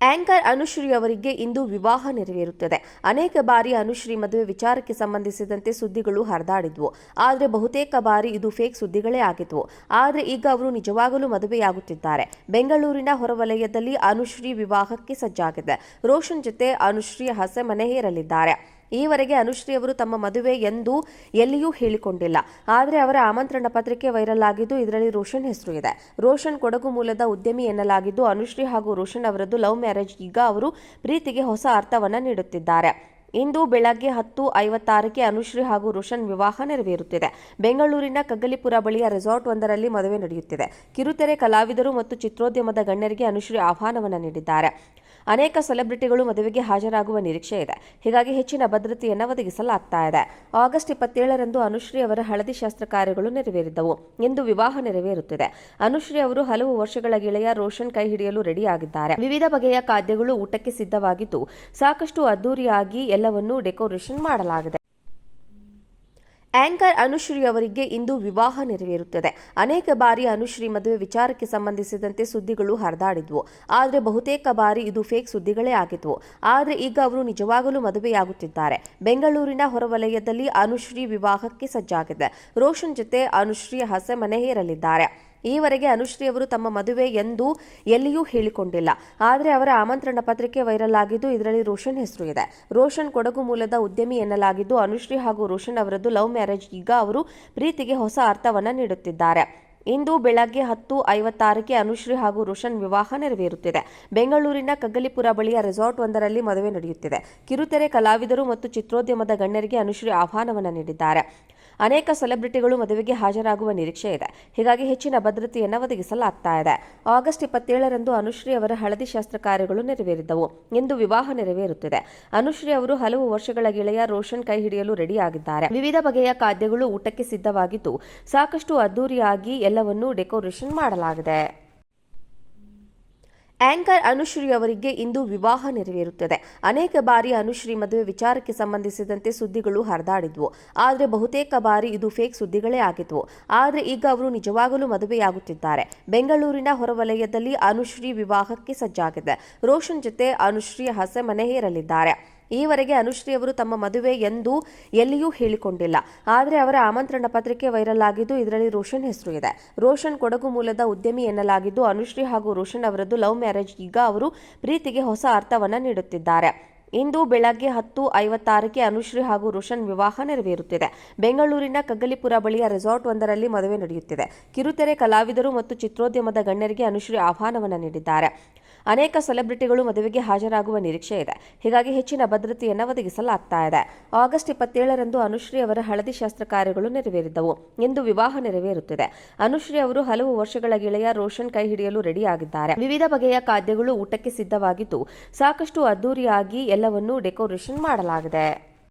Anchor Anushree ಅವರಿಗೆ ಇಂದು ವಿವಾಹ ನೆರವೇರುತ್ತದೆ. ಅನೇಕ ಬಾರಿ ಅನುಶ್ರೀ ಮದುವೆ ವಿಚಾರಕ್ಕೆ ಸಂಬಂಧಿಸಿದಂತೆ ಸುದ್ದಿಗಳು ಹರಿದಾಡಿದ್ವು. ಆದರೆ ಬಹುತೇಕ ಬಾರಿ ಇದು ಫೇಕ್ ಸುದ್ದಿಗಳೇ ಆಗಿದ್ವು. ಆದರೆ ಈಗ ಅವರು ನಿಜವಾಗಲೂ ಮದುವೆಯಾಗುತ್ತಿದ್ದಾರೆ. ಬೆಂಗಳೂರಿನ ಹೊರವಲಯದಲ್ಲಿ ಅನುಶ್ರೀ ವಿವಾಹಕ್ಕೆ ಸಜ್ಜಾಗಿದೆ. ರೋಷನ್ ಜೊತೆ ಅನುಶ್ರೀ ಹಸೆ ಮನೆ ಏರಲಿದ್ದಾರೆ. ಈವರೆಗೆ ಅನುಶ್ರೀ ಅವರು ತಮ್ಮ ಮದುವೆ ಎಂದು ಎಲ್ಲಿಯೂ ಹೇಳಿಕೊಂಡಿಲ್ಲ. ಆದರೆ ಅವರ ಆಮಂತ್ರಣ ಪತ್ರಿಕೆ ವೈರಲ್ ಆಗಿದ್ದು, ಇದರಲ್ಲಿ ರೋಷನ್ ಹೆಸರು ಇದೆ. ರೋಷನ್ ಕೊಡಗು ಮೂಲದ ಉದ್ಯಮಿ ಎನ್ನಲಾಗಿದ್ದು, ಅನುಶ್ರೀ ಹಾಗೂ ರೋಷನ್ ಅವರದ್ದು ಲವ್ ಮ್ಯಾರೇಜ್. ಈಗ ಅವರು ಪ್ರೀತಿಗೆ ಹೊಸ ಅರ್ಥವನ್ನ ನೀಡುತ್ತಿದ್ದಾರೆ. ಇಂದು ಬೆಳಗ್ಗೆ 10:56ಕ್ಕೆ ಅನುಶ್ರೀ ಹಾಗೂ ರೋಷನ್ ವಿವಾಹ ನೆರವೇರುತ್ತಿದೆ. ಬೆಂಗಳೂರಿನ ಕಗ್ಗಲಿಪುರ ಬಳಿಯ ರೆಸಾರ್ಟ್ ಒಂದರಲ್ಲಿ ಮದುವೆ ನಡೆಯುತ್ತಿದೆ. ಕಿರುತೆರೆ ಕಲಾವಿದರು ಮತ್ತು ಚಿತ್ರೋದ್ಯಮದ ಗಣ್ಯರಿಗೆ ಅನುಶ್ರೀ ಆಹ್ವಾನವನ್ನು ನೀಡಿದ್ದಾರೆ. ಅನೇಕ ಸೆಲೆಬ್ರಿಟಿಗಳು ಮದುವೆಗೆ ಹಾಜರಾಗುವ ನಿರೀಕ್ಷೆ ಇದೆ. ಹೀಗಾಗಿ ಹೆಚ್ಚಿನ ಭದ್ರತೆಯನ್ನು ಒದಗಿಸಲಾಗ್ತಾ ಇದೆ. ಆಗಸ್ಟ್ 27ರಂದು ಅನುಶ್ರೀ ಅವರ ಹಳದಿ ಶಾಸ್ತ್ರ ಕಾರ್ಯಗಳು ನೆರವೇರಿದ್ದವು. ಇಂದು ವಿವಾಹ ನೆರವೇರುತ್ತಿದೆ. ಅನುಶ್ರೀ ಅವರು ಹಲವು ವರ್ಷಗಳ ಗೆಳೆಯ ರೋಷನ್ ಕೈ ಹಿಡಿಯಲು ರೆಡಿಯಾಗಿದ್ದಾರೆ. ವಿವಿಧ ಬಗೆಯ ಖಾದ್ಯಗಳು ಊಟಕ್ಕೆ ಸಿದ್ಧವಾಗಿದ್ದು, ಸಾಕಷ್ಟು ಅದ್ದೂರಿಯಾಗಿ ಎಲ್ಲವನ್ನೂ ಡೆಕೋರೇಷನ್ ಮಾಡಲಾಗಿದೆ. ಆಂಕರ್ ಅನುಶ್ರೀ ಅವರಿಗೆ ಇಂದು ವಿವಾಹ ನೆರವೇರುತ್ತದೆ. ಅನೇಕ ಬಾರಿ ಅನುಶ್ರೀ ಮದುವೆ ವಿಚಾರಕ್ಕೆ ಸಂಬಂಧಿಸಿದಂತೆ ಸುದ್ದಿಗಳು ಹರಿದಾಡಿದ್ವು. ಆದರೆ ಬಹುತೇಕ ಬಾರಿ ಇದು ಫೇಕ್ ಸುದ್ದಿಗಳೇ ಆಗಿದ್ವು. ಆದರೆ ಈಗ ಅವರು ನಿಜವಾಗಲೂ ಮದುವೆಯಾಗುತ್ತಿದ್ದಾರೆ. ಬೆಂಗಳೂರಿನ ಹೊರವಲಯದಲ್ಲಿ ಅನುಶ್ರೀ ವಿವಾಹಕ್ಕೆ ಸಜ್ಜಾಗಿದೆ. ರೋಷನ್ ಜೊತೆ ಅನುಶ್ರೀ ಹಸೆ ಮನೆ ಏರಲಿದ್ದಾರೆ. ಈವರೆಗೆ ಅನುಶ್ರೀ ಅವರು ತಮ್ಮ ಮದುವೆ ಎಂದು ಎಲ್ಲಿಯೂ ಹೇಳಿಕೊಂಡಿಲ್ಲ. ಆದರೆ ಅವರ ಆಮಂತ್ರಣ ಪತ್ರಿಕೆ ವೈರಲ್ ಆಗಿದ್ದು, ಇದರಲ್ಲಿ ರೋಷನ್ ಹೆಸರು ಇದೆ. ರೋಷನ್ ಕೊಡಗು ಮೂಲದ ಉದ್ಯಮಿ ಎನ್ನಲಾಗಿದ್ದು, ಅನುಶ್ರೀ ಹಾಗೂ ರೋಷನ್ ಅವರದ್ದು ಲವ್ ಮ್ಯಾರೇಜ್. ಈಗ ಅವರು ಪ್ರೀತಿಗೆ ಹೊಸ ಅರ್ಥವನ್ನ ನೀಡುತ್ತಿದ್ದಾರೆ. ಇಂದು ಬೆಳಗ್ಗೆ 10:56ಕ್ಕೆ ಅನುಶ್ರೀ ಹಾಗೂ ರೋಷನ್ ವಿವಾಹ ನೆರವೇರುತ್ತಿದೆ. ಬೆಂಗಳೂರಿನ ಕಗ್ಗಲಿಪುರ ಬಳಿಯ ರೆಸಾರ್ಟ್ ಒಂದರಲ್ಲಿ ಮದುವೆ ನಡೆಯುತ್ತಿದೆ. ಕಿರುತೆರೆ ಕಲಾವಿದರು ಮತ್ತು ಚಿತ್ರೋದ್ಯಮದ ಗಣ್ಯರಿಗೆ ಅನುಶ್ರೀ ಆಹ್ವಾನವನ್ನು ನೀಡಿದ್ದಾರೆ. ಅನೇಕ ಸೆಲೆಬ್ರಿಟಿಗಳು ಮದುವೆಗೆ ಹಾಜರಾಗುವ ನಿರೀಕ್ಷೆ ಇದೆ. ಹೀಗಾಗಿ ಹೆಚ್ಚಿನ ಭದ್ರತೆಯನ್ನು ಒದಗಿಸಲಾಗ್ತಾ ಇದೆ. ಆಗಸ್ಟ್ 27ರಂದು ಅನುಶ್ರೀ ಅವರ ಹಳದಿ ಶಾಸ್ತ್ರ ಕಾರ್ಯಗಳು ನೆರವೇರಿದ್ದವು. ಇಂದು ವಿವಾಹ ನೆರವೇರುತ್ತಿದೆ. ಅನುಶ್ರೀ ಅವರು ಹಲವು ವರ್ಷಗಳ ಗೆಳೆಯ ರೋಷನ್ ಕೈ ಹಿಡಿಯಲು ರೆಡಿಯಾಗಿದ್ದಾರೆ. ವಿವಿಧ ಬಗೆಯ ಖಾದ್ಯಗಳು ಊಟಕ್ಕೆ ಸಿದ್ಧವಾಗಿದ್ದು, ಸಾಕಷ್ಟು ಅದ್ದೂರಿಯಾಗಿ ಎಲ್ಲವನ್ನೂ ಡೆಕೋರೇಷನ್ ಮಾಡಲಾಗಿದೆ. ಆಂಕರ್ ಅನುಶ್ರೀ ಅವರಿಗೆ ಇಂದು ವಿವಾಹ ನೆರವೇರುತ್ತದೆ. ಅನೇಕ ಬಾರಿ ಅನುಶ್ರೀ ಮದುವೆ ವಿಚಾರಕ್ಕೆ ಸಂಬಂಧಿಸಿದಂತೆ ಸುದ್ದಿಗಳು ಹರಿದಾಡಿದ್ವು. ಆದರೆ ಬಹುತೇಕ ಬಾರಿ ಇದು ಫೇಕ್ ಸುದ್ದಿಗಳೇ ಆಗಿದ್ವು. ಆದರೆ ಈಗ ಅವರು ನಿಜವಾಗಲೂ ಮದುವೆಯಾಗುತ್ತಿದ್ದಾರೆ. ಬೆಂಗಳೂರಿನ ಹೊರವಲಯದಲ್ಲಿ ಅನುಶ್ರೀ ವಿವಾಹಕ್ಕೆ ಸಜ್ಜಾಗಿದೆ. ರೋಷನ್ ಜೊತೆ ಅನುಶ್ರೀ ಹಸೆ ಮನೆ ಏರಲಿದ್ದಾರೆ. ಈವರೆಗೆ ಅನುಶ್ರೀ ಅವರು ತಮ್ಮ ಮದುವೆ ಎಂದು ಎಲ್ಲಿಯೂ ಹೇಳಿಕೊಂಡಿಲ್ಲ. ಆದರೆ ಅವರ ಆಮಂತ್ರಣ ಪತ್ರಿಕೆ ವೈರಲ್ ಆಗಿದ್ದು, ಇದರಲ್ಲಿ ರೋಷನ್ ಹೆಸರು ಇದೆ. ರೋಷನ್ ಕೊಡಗು ಮೂಲದ ಉದ್ಯಮಿ ಎನ್ನಲಾಗಿದ್ದು, ಅನುಶ್ರೀ ಹಾಗೂ ರೋಷನ್ ಅವರದ್ದು ಲವ್ ಮ್ಯಾರೇಜ್. ಈಗ ಅವರು ಪ್ರೀತಿಗೆ ಹೊಸ ಅರ್ಥವನ್ನ ನೀಡುತ್ತಿದ್ದಾರೆ. ಇಂದು ಬೆಳಗ್ಗೆ 10:56ಕ್ಕೆ ಅನುಶ್ರೀ ಹಾಗೂ ರೋಷನ್ ವಿವಾಹ ನೆರವೇರುತ್ತಿದೆ. ಬೆಂಗಳೂರಿನ ಕಗ್ಗಲಿಪುರ ಬಳಿಯ ರೆಸಾರ್ಟ್ ಒಂದರಲ್ಲಿ ಮದುವೆ ನಡೆಯುತ್ತಿದೆ. ಕಿರುತೆರೆ ಕಲಾವಿದರು ಮತ್ತು ಚಿತ್ರೋದ್ಯಮದ ಗಣ್ಯರಿಗೆ ಅನುಶ್ರೀ ಆಹ್ವಾನವನ್ನು ನೀಡಿದ್ದಾರೆ. ಅನೇಕ ಸೆಲೆಬ್ರಿಟಿಗಳು ಮದುವೆಗೆ ಹಾಜರಾಗುವ ನಿರೀಕ್ಷೆ ಇದೆ. ಹೀಗಾಗಿ ಹೆಚ್ಚಿನ ಭದ್ರತೆಯನ್ನು ಒದಗಿಸಲಾಗ್ತಾ ಇದೆ. ಆಗಸ್ಟ್ 27ರಂದು ಅನುಶ್ರೀ ಅವರ ಹಳದಿ ಶಾಸ್ತ್ರ ಕಾರ್ಯಗಳು ನೆರವೇರಿದ್ದವು. ಇಂದು ವಿವಾಹ ನೆರವೇರುತ್ತಿದೆ. ಅನುಶ್ರೀ ಅವರು ಹಲವು ವರ್ಷಗಳ ಗೆಳೆಯ ರೋಷನ್ ಕೈ ಹಿಡಿಯಲು ರೆಡಿಯಾಗಿದ್ದಾರೆ. ವಿವಿಧ ಬಗೆಯ ಖಾದ್ಯಗಳು ಊಟಕ್ಕೆ ಸಿದ್ಧವಾಗಿದ್ದು, ಸಾಕಷ್ಟು ಅದ್ದೂರಿಯಾಗಿ ಎಲ್ಲವನ್ನೂ ಡೆಕೋರೇಷನ್ ಮಾಡಲಾಗಿದೆ.